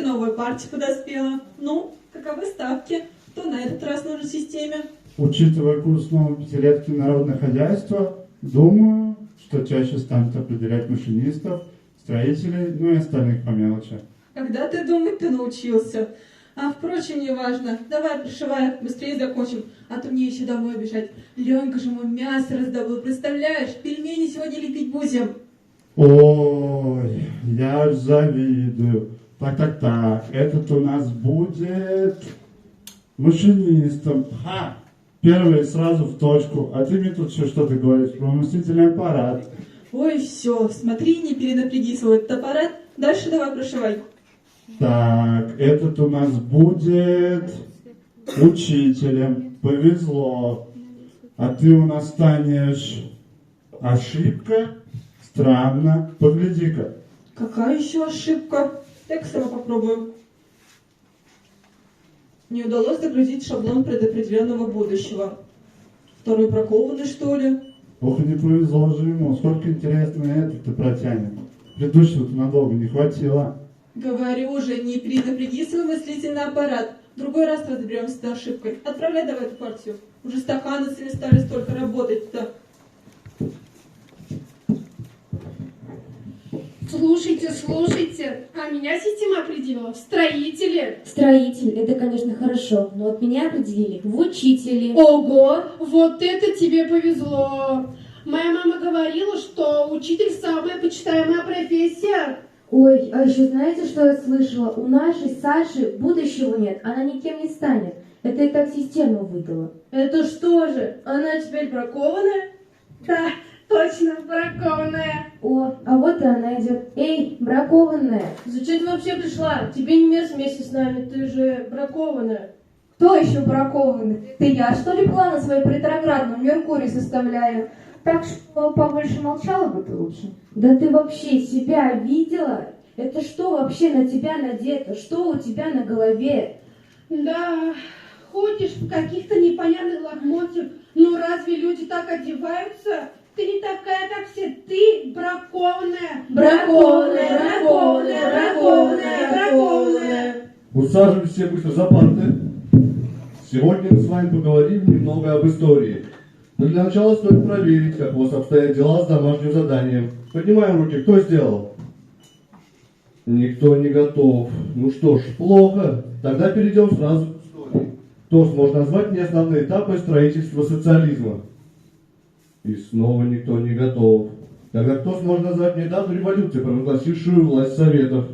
новая партия подоспела. Ну, каковы ставки? Кто на этот раз нужен системе? Учитывая курс новой пятилетки народного хозяйства, думаю, что чаще станут определять машинистов, строителей, ну и остальных по мелочи. Когда ты думать-то научился? А, впрочем, не важно. Давай, пришивай, быстрее закончим, а то мне еще домой бежать. Ленька же ему мясо раздобыл, представляешь? Пельмени сегодня лепить будем. Ой, я аж завидую. Так, этот у нас будет машинистом. Ха! Первый сразу в точку, а ты мне тут все что-то говоришь про мыслительный аппарат. Ой, все, смотри, не перенапряги свой этот аппарат. Дальше давай прошивай. Так, этот у нас будет учителем. Повезло. А ты у нас станешь ошибка? Странно. Погляди-ка. Какая еще ошибка? Так сама попробую. Не удалось загрузить шаблон предопределенного будущего. Второй бракованный, что ли? Ох, не повезло же ему. Сколько интересно этот-то протянет. Предыдущего-то надолго не хватило. Говорю же, не перенапряги свой мыслительный аппарат. В другой раз разберемся с этой ошибкой. Отправляй давай эту партию. Уже стахановцами стали столько работать-то. Слушайте, а меня система определила в строители. Строитель, это, конечно, хорошо, но от меня определили в учители. Ого, вот это тебе повезло. Моя мама говорила, что учитель самая почитаемая профессия. Ой, а еще знаете, что я слышала? У нашей Саши будущего нет, она никем не станет. Это и так система выдала. Это что же, она теперь бракованная? Да, точно, бракованная. О, а вот и она идет. Эй, бракованная. Зачем ты вообще пришла? Тебе не место вместе с нами, ты же бракованная. Кто еще бракованный? Ты я, что ли, планы свои по ретроградному Меркурию составляю? Так что побольше молчала бы ты лучше. Да ты вообще себя видела? Это что вообще на тебя надето? Что у тебя на голове? Да, ходишь в каких-то непонятных лохмотьях. Ну разве люди так одеваются? Ты не такая, как все. Ты бракованная. Бракованная. Усаживайтесь все быстро за парты. Сегодня мы с вами поговорим немного об истории. Но для начала стоит проверить, как у вас обстоят дела с домашним заданием. Поднимаем руки. Кто сделал? Никто не готов. Ну что ж, плохо. Тогда перейдем сразу к истории. Кто сможет назвать мне основные этапы строительства социализма? И снова никто не готов. Тогда кто сможет назвать мне дату революции, провозгласившую власть Советов?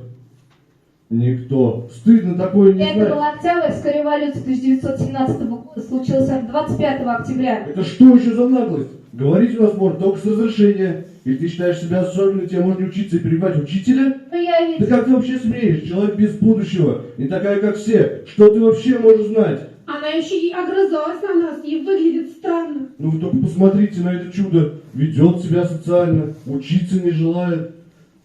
Никто. Стыдно такое не Это знать. была Октябрьская революция 1917 года, случилась 25 октября. Это что еще за наглость? Говорить у нас можно только с разрешения. Или ты считаешь себя особенным, тебе можно учиться и перебивать учителя? Но я ведь... Да как ты вообще смеешь? Человек без будущего, не такая, как все. Что ты вообще можешь знать? Она еще и огрызалась на нас и выглядит странно. Ну вы только посмотрите на это чудо. Ведет себя социально, учиться не желает.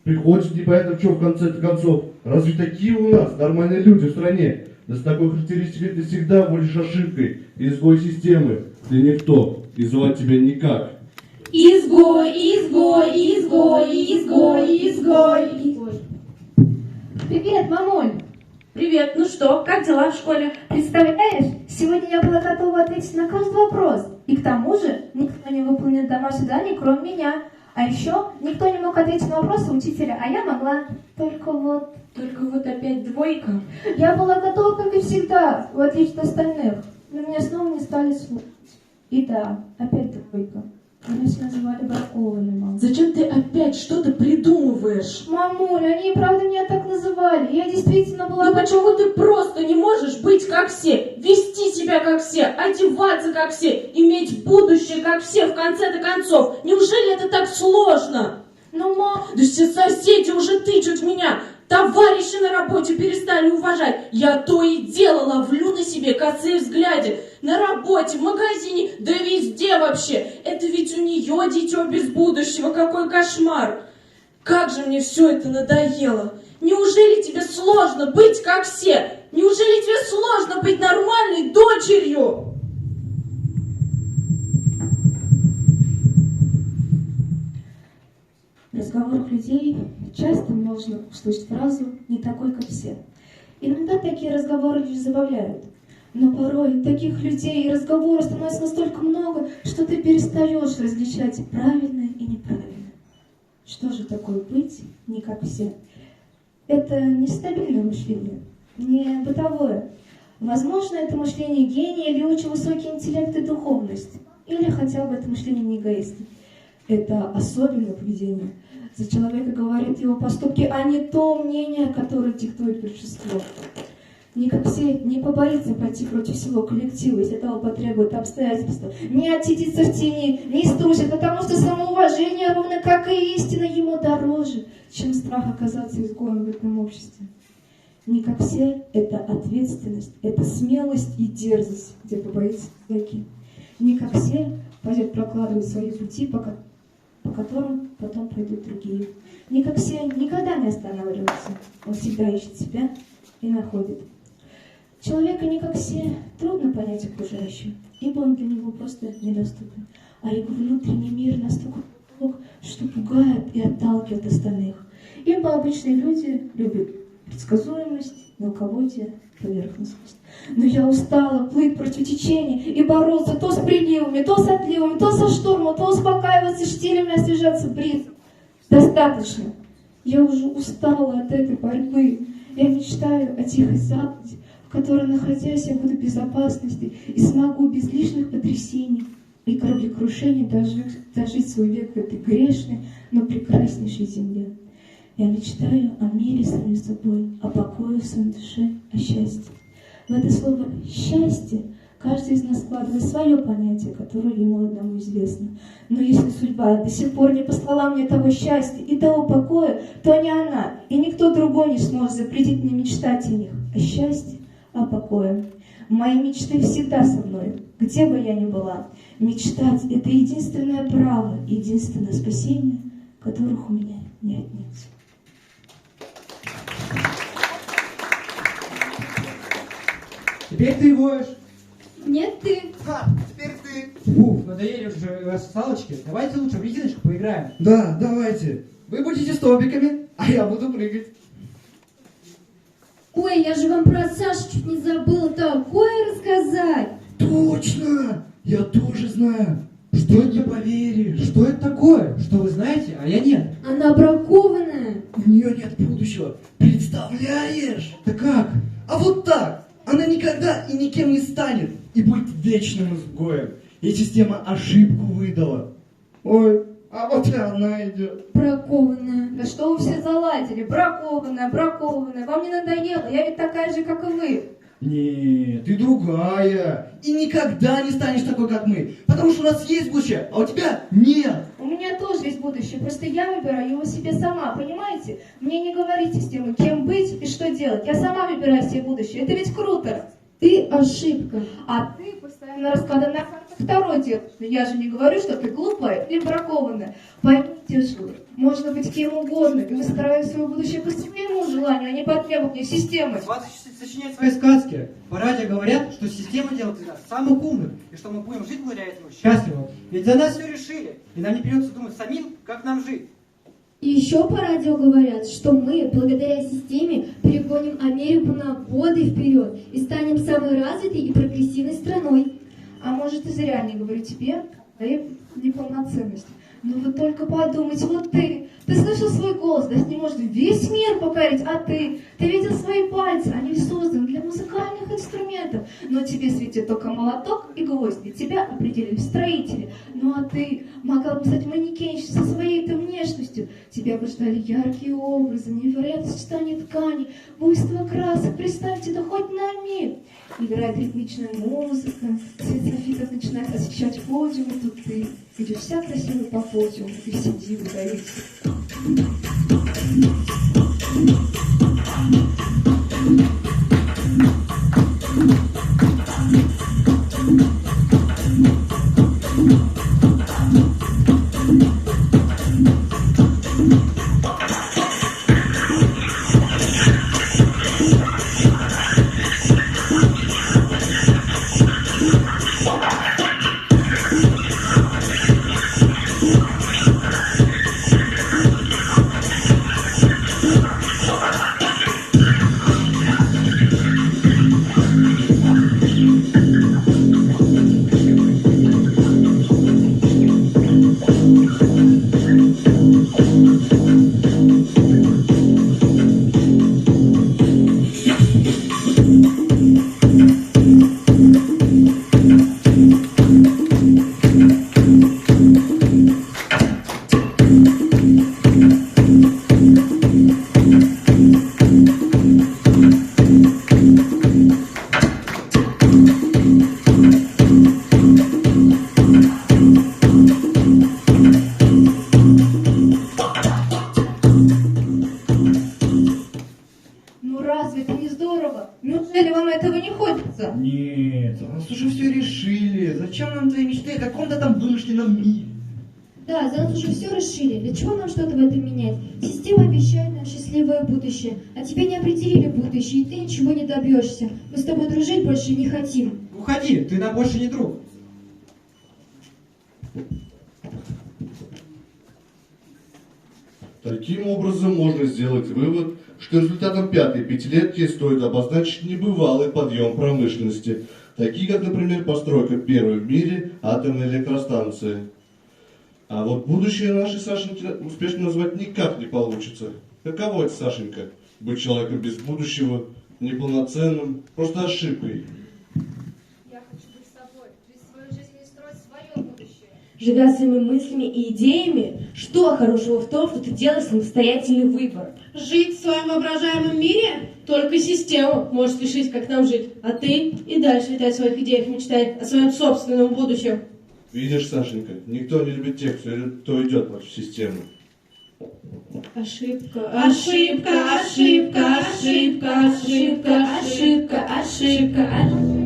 Приходит непонятно что в конце-то концов. Разве такие у нас нормальные люди в стране? Да с такой характеристикой ты всегда будешь ошибкой, изгой системы. Ты никто, и звать тебя никак. Изгой. Привет, мамуль! Привет, ну что, как дела в школе? Представляешь, сегодня я была готова ответить на каждый вопрос. И к тому же никто не выполнил домашнее задание, кроме меня. А еще никто не мог ответить на вопросы учителя, а я могла. Только вот опять двойка. я была готова, как и всегда, в отличие от остальных. Но меня снова не стали слушать. И да, опять двойка. Меня все называли бракованной, мам. Зачем ты опять что-то придумываешь? Мамуля, они и правда меня так называли. Я действительно была... Ну почему ты просто не можешь быть как все, вести себя как все, одеваться как все, иметь будущее как все в конце-то концов? Неужели это так сложно? Ну, мам... Да все соседи уже тычут в меня. Товарищи на работе перестали уважать. Я то и дело ловлю на себе косые взгляды. На работе, в магазине, да везде вообще. Это ведь у нее дитё без будущего. Какой кошмар. Как же мне все это надоело. Неужели тебе сложно быть как все? Неужели тебе сложно быть нормальной дочерью? В разговорах людей часто можно услышать фразу «не такой, как все». Иногда такие разговоры лишь забавляют. Но порой таких людей и разговоров становится настолько много, что ты перестаешь различать правильное и неправильное. Что же такое быть не как все? Это не стабильное мышление, не бытовое. Возможно, это мышление гения или очень высокий интеллект и духовность. Или хотя бы это мышление не эгоиста. Это особенное поведение. За человека говорят его поступки, а не то мнение, которое диктует большинство. Не как все, не побоится пойти против всего коллектива, если того потребует обстоятельства. Не отсидится в тени, не струсит, потому что самоуважение, ровно как и истина, ему дороже, чем страх оказаться изгоем в этом обществе. Не как все, это ответственность, это смелость и дерзость, где побоится всякий. Не как все, пойдет прокладывать свои пути, по которым потом пройдут другие. Не как все, никогда не останавливается, он всегда ищет себя и находит. Человека не как все трудно понять окружающим, ибо он для него просто недоступен. А его внутренний мир настолько глубок, что пугает и отталкивает остальных. Ибо обычные люди любят предсказуемость, мелководье, поверхностность. Но я устала плыть против течения и бороться то с приливами, то с отливами, то со штормом, то успокаиваться штилями, освежаться бризом. Достаточно. Я уже устала от этой борьбы. Я мечтаю о тихой западе, в которой, находясь, я буду в безопасности и смогу без лишних потрясений и кораблекрушений дожить свой век в этой грешной, но прекраснейшей земле. Я мечтаю о мире с самим собой, о покое в своей душе, о счастье. В это слово «счастье» каждый из нас вкладывает свое понятие, которое ему одному известно. Но если судьба до сих пор не послала мне того счастья и того покоя, то ни она и никто другой не сможет запретить мне мечтать о них, о счастье, о покое. Мои мечты всегда со мной, где бы я ни была. Мечтать — это единственное право, единственное спасение, которых у меня не отнять. Теперь ты воешь. Нет, ты. Теперь ты. Фу, надоели уже русалочки. Давайте лучше в резиночку поиграем. Да, давайте. Вы будете столбиками, а я буду прыгать. Ой, я же вам про Сашу чуть не забыла такое рассказать. Точно! Я тоже знаю. Что не поверишь? Что это такое? Что вы знаете, а я нет. Она бракованная. У нее нет будущего. Представляешь? Да как? А вот так. Она никогда и никем не станет. И будет вечным изгоем. И система ошибку выдала. Ой, а вот и она идет. Бракованная. Да что вы все заладили? Бракованная, бракованная. Вам не надоело? Я ведь такая же, как и вы. Нет, ты другая. И никогда не станешь такой, как мы. Потому что у нас есть будущее, а у тебя нет. У меня тоже есть будущее, просто я выбираю его себе сама, понимаете? Мне не говорите систему, кем быть и что делать. Я сама выбираю себе будущее. Это ведь круто. Ты ошибка. А ты постоянно раскладываешь на картах второй делаешь. Но я же не говорю, что ты глупая или бракованная. Поймите же, можно быть кем угодно и выстраивать свое будущее по своему желанию, а не по требованию системы. Хватит сочинять свои сказки. По радио говорят, что система делает из нас самых умных, и что мы будем жить благодаря этому счастливо. Ведь за нас все решили, и нам не придется думать самим, как нам жить. И еще по радио говорят, что мы, благодаря системе, перегоним Америку на годы вперед и станем самой развитой и прогрессивной страной. А может, и зря не говорю тебе, да и неполноценность. Но вы только подумайте, вот ты слышал свой голос, да с ним может весь мир покорить, а ты видел свои пальцы, они созданы для музыкальных инструментов, но тебе светит только молоток и гвозди, тебя определили строители, ну а ты могла бы стать манекенщицей со своей-то внешностью, тебя бы ждали яркие образы, невероятное сочетание тканей, буйство красок, представьте, да хоть на миг. Играет ритмичная музыка, свет софитов начинает освещать подиум, и тут ты идешь вся красивая по подиуму, и все дивы даете. Зачем нам твои мечты о каком-то там вымышленном мире? Да, за нас уже все решили. Для чего нам что-то в этом менять? Система обещает нам счастливое будущее, а тебе не определили будущее, и ты ничего не добьешься. Мы с тобой дружить больше не хотим. Уходи, ты нам больше не друг. Таким образом можно сделать вывод, что результатом пятой пятилетки стоит обозначить небывалый подъем промышленности, такие как, например, постройка первой в мире атомной электростанции. А вот будущее нашей Сашеньки успешно назвать никак не получится. Каково это, Сашенька? Быть человеком без будущего, неполноценным, просто ошибкой. Я хочу быть собой, жить свою жизнь и строить свое будущее. Живя своими мыслями и идеями, что хорошего в том, что ты делаешь самостоятельный выбор? Жить в своем воображаемом мире? Только система может решить, как нам жить, а ты и дальше летать в своих идеях, мечтай о своем собственном будущем. Видишь, Сашенька, никто не любит тех, кто идет против системы. Ошибка, Ошибка, ошибка, ошибка, ошибка, ошибка, ошибка, ошибка.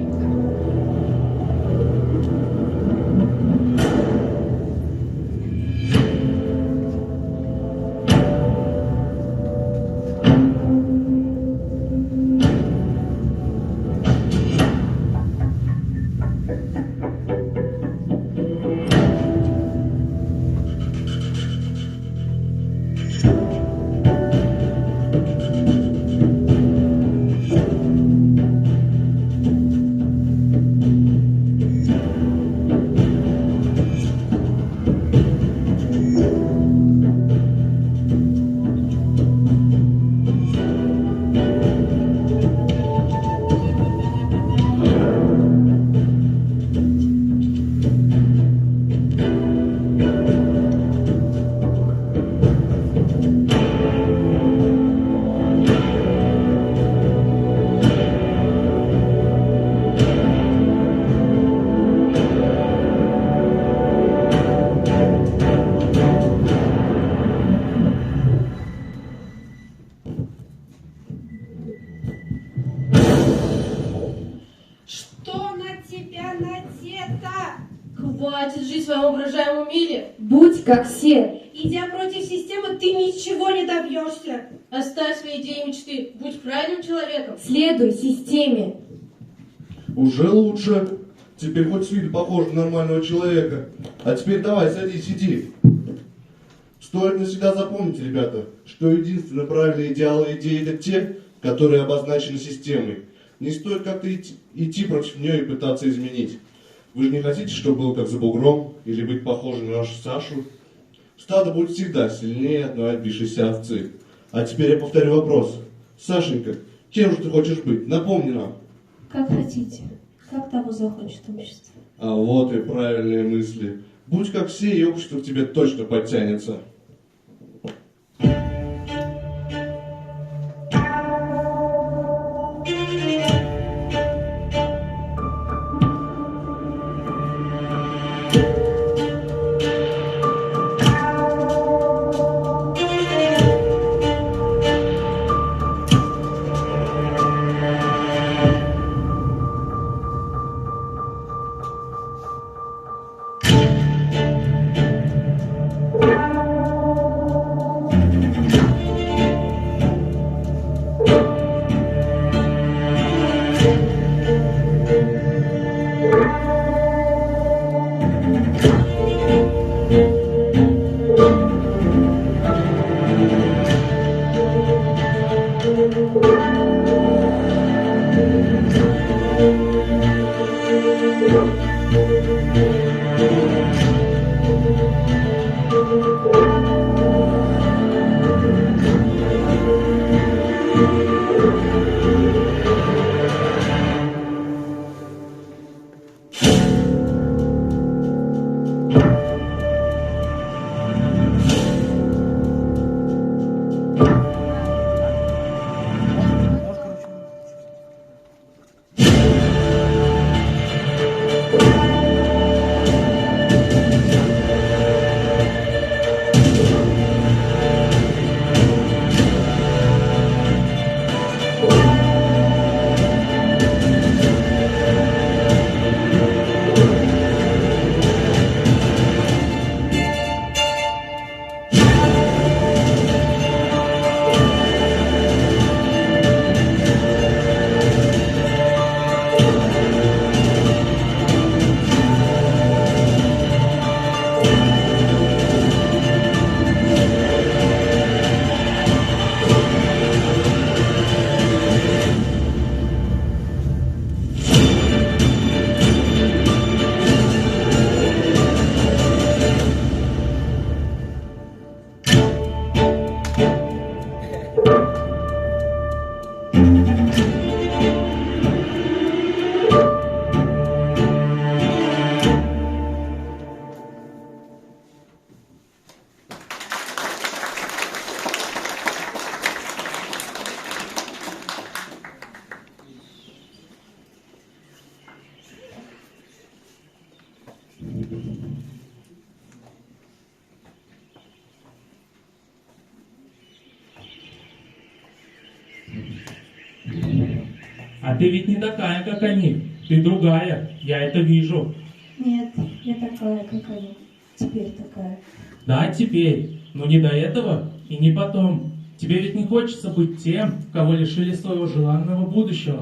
Что на тебя надето? Хватит жить в своем воображаемом мире. Будь как все. Идя против системы, ты ничего не добьешься. Оставь свои идеи и мечты. Будь правильным человеком. Следуй системе. Уже лучше. Теперь хоть с виду похож на нормального человека. А теперь давай, садись, иди. Стоит навсегда запомнить, ребята, что единственно правильные идеалы и идеи это те, которые обозначены системой. Не стоит как-то идти против нее и пытаться изменить. Вы же не хотите, чтобы было как за бугром, или быть похожим на нашу Сашу? Стадо будет всегда сильнее одной отбившейся овцы. А теперь я повторю вопрос. Сашенька, кем же ты хочешь быть? Напомни нам. Как хотите. Как того захочет общество. А вот и правильные мысли. Будь как все, и общество к тебе точно подтянется. А ты ведь не такая, как они. Ты другая, я это вижу. Нет, я такая, как они. Теперь такая. Да, теперь, но не до этого и не потом. Тебе ведь не хочется быть тем, кого лишили своего желанного будущего.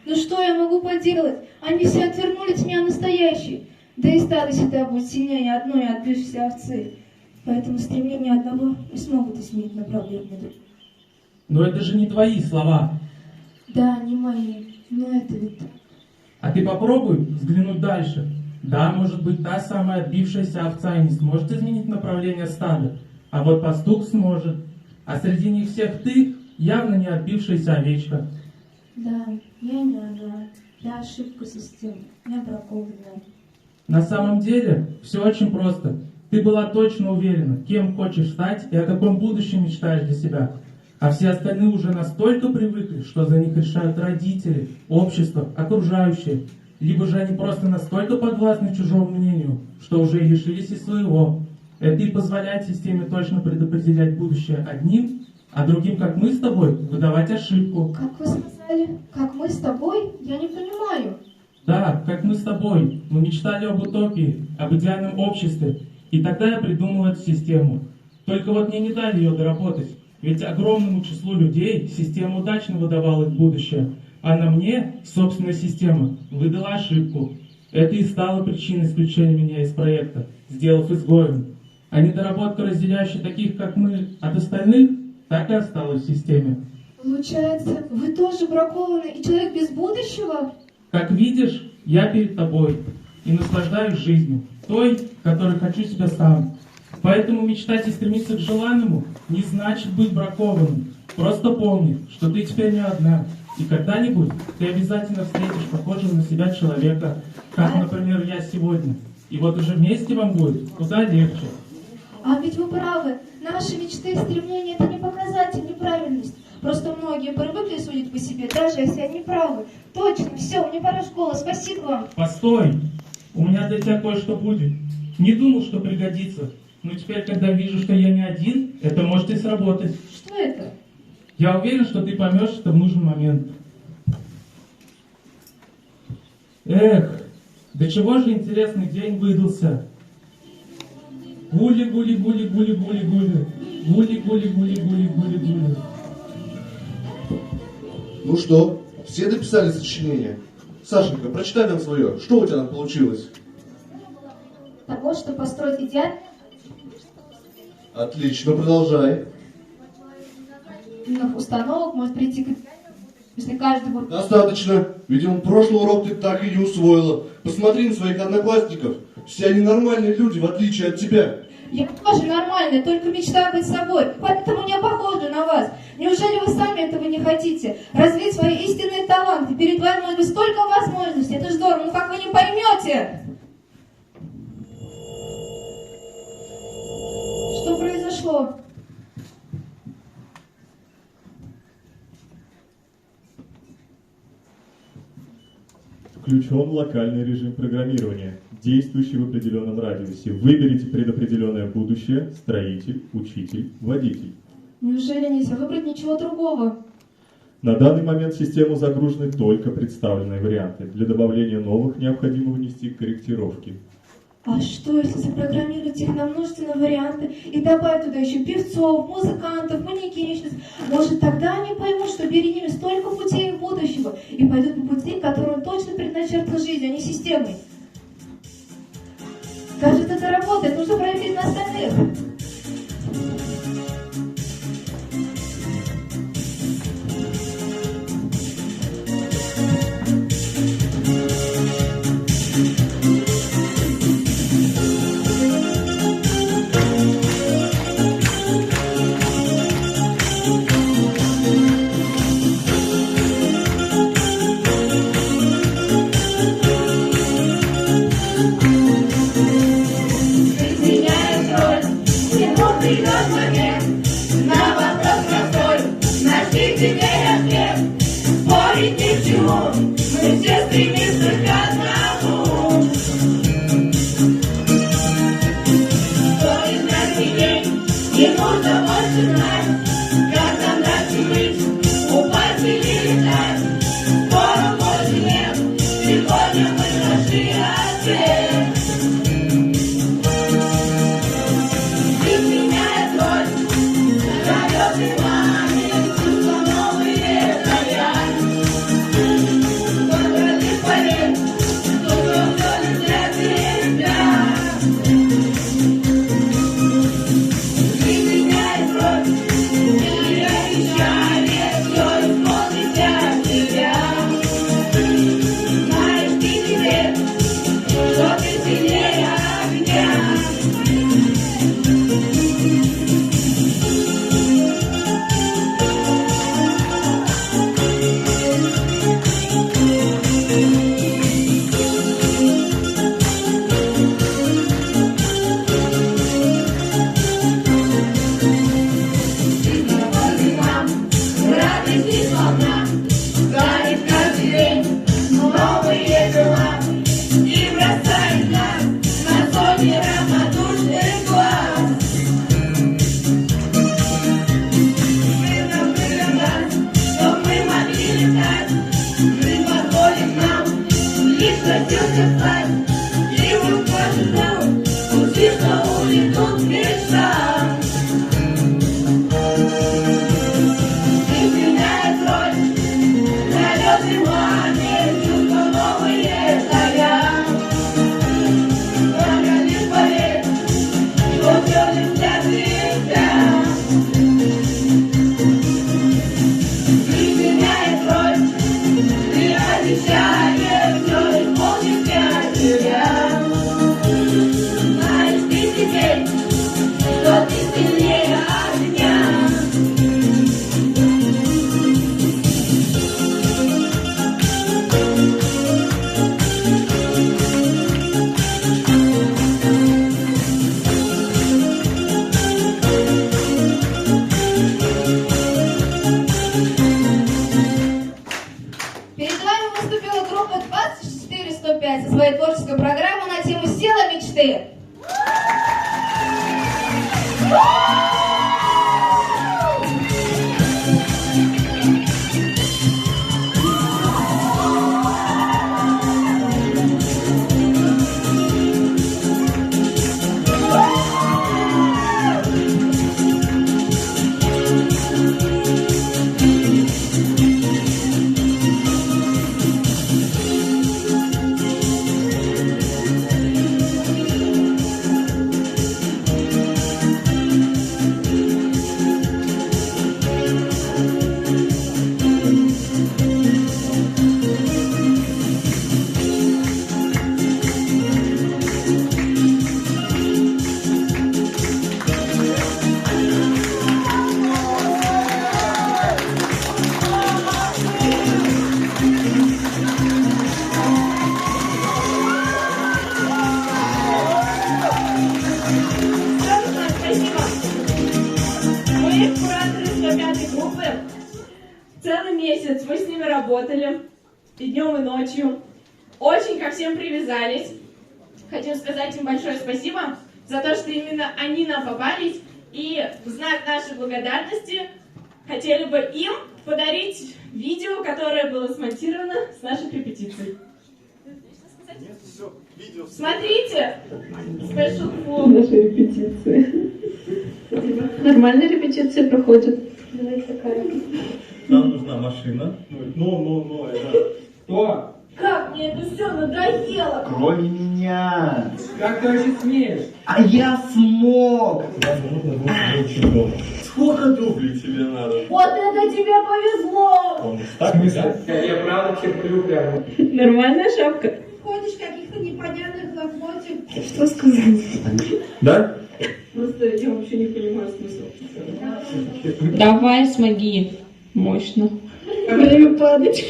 Ну что я могу поделать? Они все отвернули от меня настоящий. Да и стадо всегда будет сильнее одной отбившейся овцы. Поэтому стремления одного не смогут изменить направление другого. Но это же не твои слова. Да, не мои, но это ведь так. А ты попробуй взглянуть дальше. Да, может быть, та самая отбившаяся овца и не сможет изменить направление стада, а вот пастух сможет. А среди них всех ты явно не отбившаяся овечка. Да, я не она. Я ошибка системы, я бракованная. На самом деле, все очень просто. Ты была точно уверена, кем хочешь стать и о каком будущем мечтаешь для себя. А все остальные уже настолько привыкли, что за них решают родители, общество, окружающие. Либо же они просто настолько подвластны чужому мнению, что уже и лишились и своего. Это и позволяет системе точно предопределять будущее одним, а другим, как мы с тобой, выдавать ошибку. Как вы сказали? Как мы с тобой? Я не понимаю. Да, как мы с тобой. Мы мечтали об утопии, об идеальном обществе. И тогда я придумал эту систему. Только вот мне не дали ее доработать. Ведь огромному числу людей система удачно выдавала их будущее. А на мне собственная система выдала ошибку. Это и стало причиной исключения меня из проекта, сделав изгоем. А недоработка, разделяющая таких, как мы, от остальных, так и осталась в системе. Получается, вы тоже бракованный и человек без будущего? Как видишь, я перед тобой и наслаждаюсь жизнью, той, которой хочу себя сам. Поэтому мечтать и стремиться к желанному не значит быть бракованным. Просто помни, что ты теперь не одна. И когда-нибудь ты обязательно встретишь похожего на себя человека, как, например, я сегодня. И вот уже вместе вам будет куда легче. А ведь вы правы. Наши мечты и стремления — это не показатель неправильности. Просто многие привыкли судить по себе, даже если они правы. Точно, все, мне пора в школу. Спасибо вам. Постой! У меня для тебя кое-что будет. Не думал, что пригодится. Но теперь, когда вижу, что я не один, это может и сработать. Что это? Я уверен, что ты поймешь это в нужный момент. Эх, до чего же интересный день выдался. Гули-гули-гули-гули-гули-гули. Гули-гули-гули-гули-гули-гули. Ну что, все дописали сочинение? Сашенька, прочитай нам свое. Что у тебя там получилось? Того, что построить идеальный Отлично, продолжай. установок может прийти к... Если каждый будет... Достаточно. Видимо, прошлый урок ты так и не усвоила. Посмотри на своих одноклассников. Все они нормальные люди, в отличие от тебя. Я тоже нормальная, только мечтаю быть собой. Поэтому не похожа на вас. Неужели вы сами этого не хотите? Развить свои истинные таланты. Перед вами может быть столько возможностей. Это здорово. Ну как вы не поймете? Что произошло? Включен локальный режим программирования, действующий в определенном радиусе. Выберите предопределенное будущее: строитель, учитель, водитель. Неужели нельзя выбрать ничего другого? На данный момент в систему загружены только представленные варианты. Для добавления новых необходимо внести корректировки. А что, если запрограммировать их на множественные варианты и добавить туда еще певцов, музыкантов, манекенщиц? Может, тогда они поймут, что перед ними столько путей будущего и пойдут по пути, которым точно предначертана жизнь, а не системой. Кажется, это работает. Нужно проверить на остальных. Как нам дальше быть, упасть или летать? Изменяет кровь, ты обещаешь вновь молча спрячу я. Знаешь ты теперь, что ты сильнее огня. Перед вами выступила группа 24105 со своей творческой программой на тему «Сила мечты». Спасибо. Мы кураторы 105-й группы. Целый месяц мы с ними работали. И днем, и ночью. Очень ко всем привязались. Хотим сказать им большое спасибо за то, что именно они нам попались. И в знак нашей благодарности хотели бы им подарить видео, которое было смонтировано с наших репетиций. Смотрите! Special for нашей репетиции. Нормальные репетиции проходят. Давай такая. Нам нужна машина. это... Кто? Как мне это все надоело! Кроме меня. Как ты вообще смеешь? А я смог. Сколько дублей тебе надо? Вот это тебе повезло! Я правда терплю прямо. Нормальная шапка. Ходишь в каких-то непонятных лохмотьях. Что сказал? Да? Просто я вообще не понимаю смысла. Давай, смоги. Мощно. Время падать.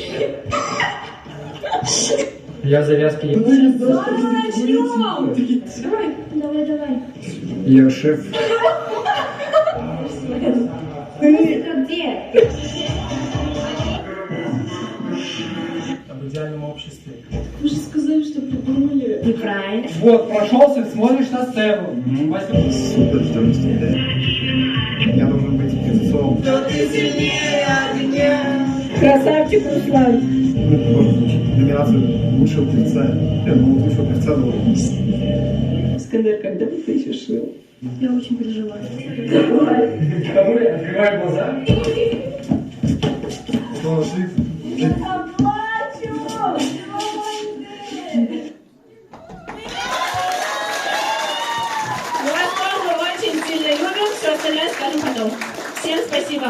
Я завязки не... Начнем! Давай. Давай. Я шеф. Музыка где? Об идеальном обществе. Вы же сказали, что придумали. Неправильно. Вот, прошелся, смотришь на сцену. Вася. Супер, что выступление. Я должен быть певцом. Красавчик Руслан. Номинацию лучшего певца. Лучшего певца должен. Искандер, когда ты еще шил? Я очень переживаю. Открывай глаза. Я заплачу! Мы вас тоже очень сильно любим, все остальное скажем потом. Всем спасибо.